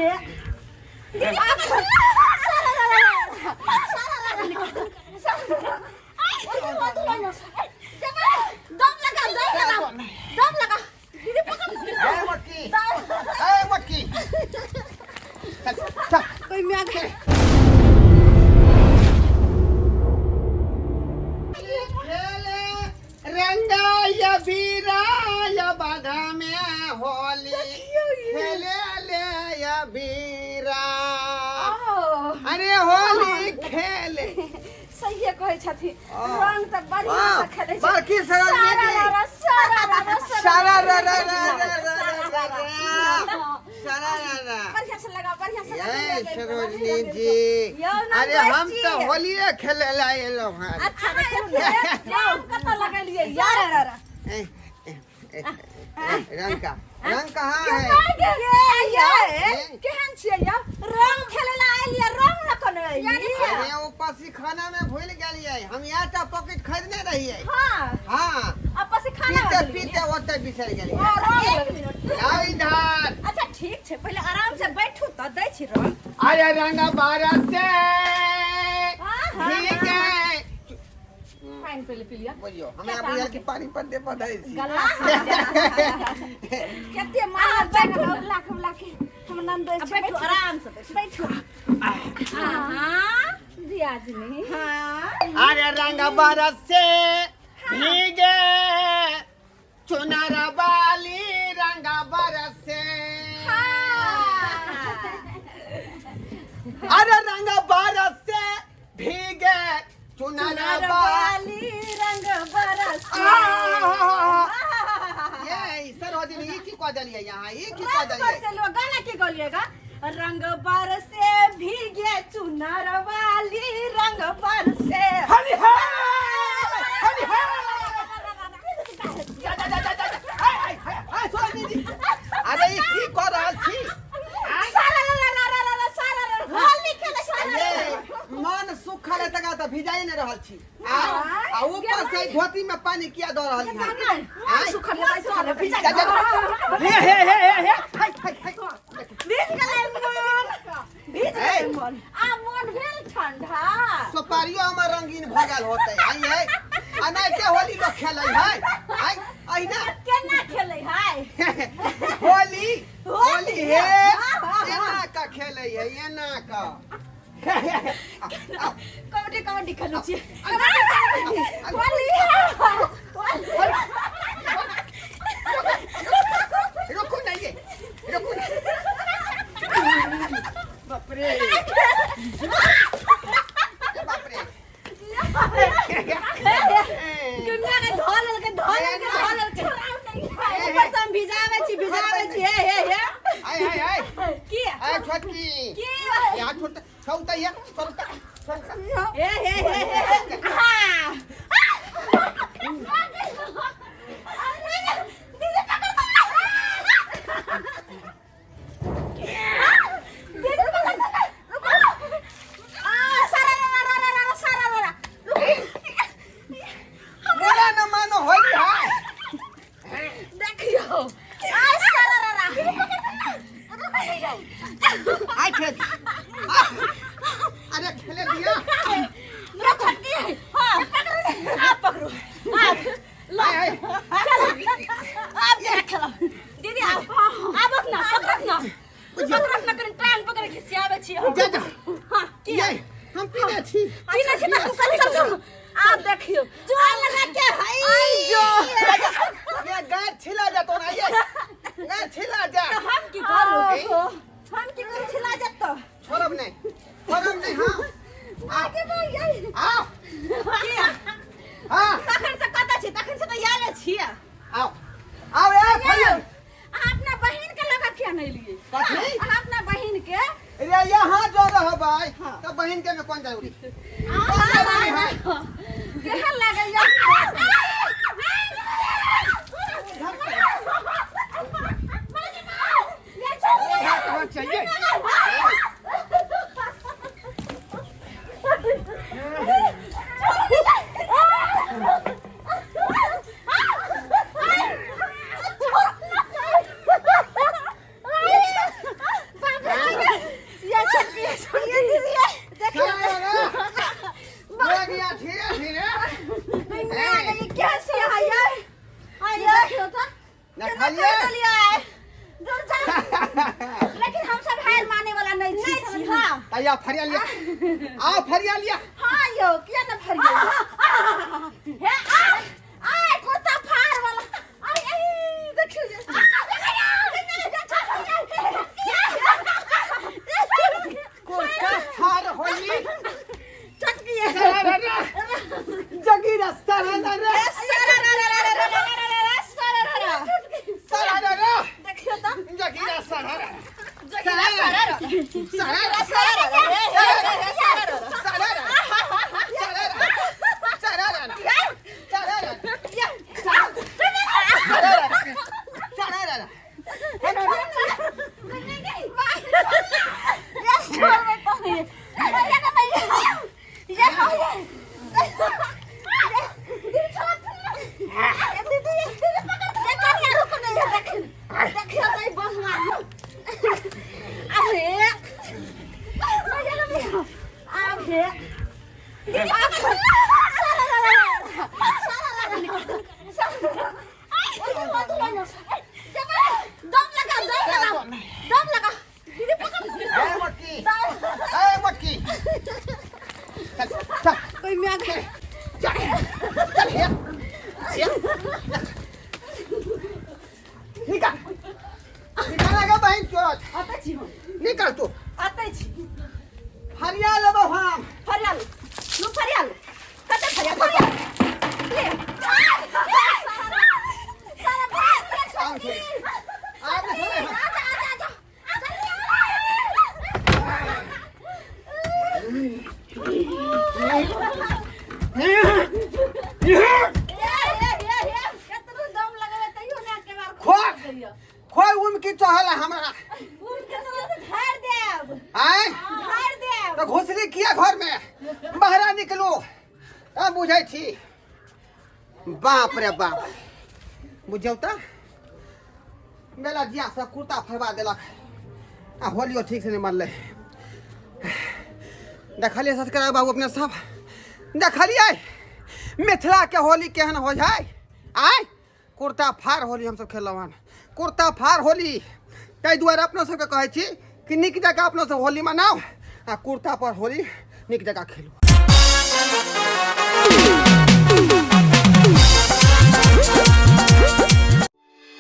ले दम लगा दीदी मटकी चल कोई मैं आगे रंगा या बीरा या बाधा में होली खेले ले या बीरा अरे होली खेले सही कहे छथि रंग त बढ़िया से खेले छै बाकी सारा बढ़िया से लगा बढ़िया से सरोजनी जी अरे हम तो होली खेले लाए लोग हैं अच्छा नाम कत लगलिए यार रंग कहाँ है केहन छियै यार रंग खेले ला आइलिए रंग न कने अरे वो पसी खाना में भूल गेलिए हम यहाँ ता पॉकेट खरीदने रहिए हाँ अब पसी खाना पीते ओते बिसर गेलिए एक मिनट आओ इधर अच्छा ठीक छै पहले आराम से बैठू त दै छी रंग अरे रंग बारह से ठीक है पानी पहले पी लिया बोलियो हमें अब यार की पानी पर दे पदाई थी गला केते मार बैठो लाख हम नंद बैठो आराम से बैठो हां दिया जी हां अरे रंग बरस से भीगे चुनर वाली रंग बरस से अरे रंग बरस से भीगे चुनर वाली रंग बरस ये सरोजनी की कह दलिए यहाँ ये की कह दलिए चलो गाना की गलिएगा रंग बरसे भीगे चुनर वाली रंग बरसे हनी है अरे ये की कह रहल छी मन सुखा रहता तो भिजाई नहीं रहल छी आ ऊपर से धोती में पानी किया दो रहल छी सुखल भिजा हे भीज गए मन आ मन भेल ठंडा सुपारियो में रंगीन भगल होते है अनाय के होली लोग खेलै है अहिना केना खेलै है होली हे एना का खेलै है एना का कबड्डी खेलै छी होली रुको नहीं रुको बाप रे दुनिया के धोल के सब भिजावे छी हे हाय की आय छोटकी की यहाँ छोटा छौता ये छोटा हे अरे खेले दिया मेरा छट्टी है हां आप पकड़ो आप लो आप क्या खेलो दीदी आप अपना पकड़ना करें टांग पकड़ के सियावे छी हम हां की हम पीने छी पीने छी तो आप देखियो जो लगा के है जो ये गाछ छिला जा तो ना ये गाछ छिला जा हम की करू छिला जा तो छोड़ब नहीं हां आगे बोल गई आओ हां तखन से कता छी तखन से तो याले छी आओ ए भैया अपना बहन के लगा क्या नहीं लिए कथी अपना बहन के रे यहाँ जो रहबै तो बहन के में कौन जरूरी केहन लागैया चाहिए आया फरिया लिया आओ फरिया लिया हां यो किया ना फरिया हे आ कुर्ता फाड़ वाला आई आई देखियो कुर्ता फाड़ होली चटकी जगी रास्ता रे देखियो तो जगी रास्ता कोई मैं निकल तू आते छी फरिया लेबो हम फरियाल नु फरियाल कते फरियाल ले सारा बात खोई उनकी चहला हमारा आए तो घुसली किया घर में बाहर निकलो अब बुझे थी बाप रे बाप बुझौ त मेला जिया सब कुर्ता फरवा देलक आ होलियो ठीक से नहीं मारले देखलिए सत्कार बाबू अपने सब देखलिए मिथिला के होली केहन हो जाए आय कुर्ता फाड़ होली हम सब खेललहुँ हन कुर्ता फाड़ होली ताहि दुआरे अपना सबके कहै छी कि नीक जगह अपना सब होली मनाओ आ कुर्ता पर होली नीक जगह खेलू।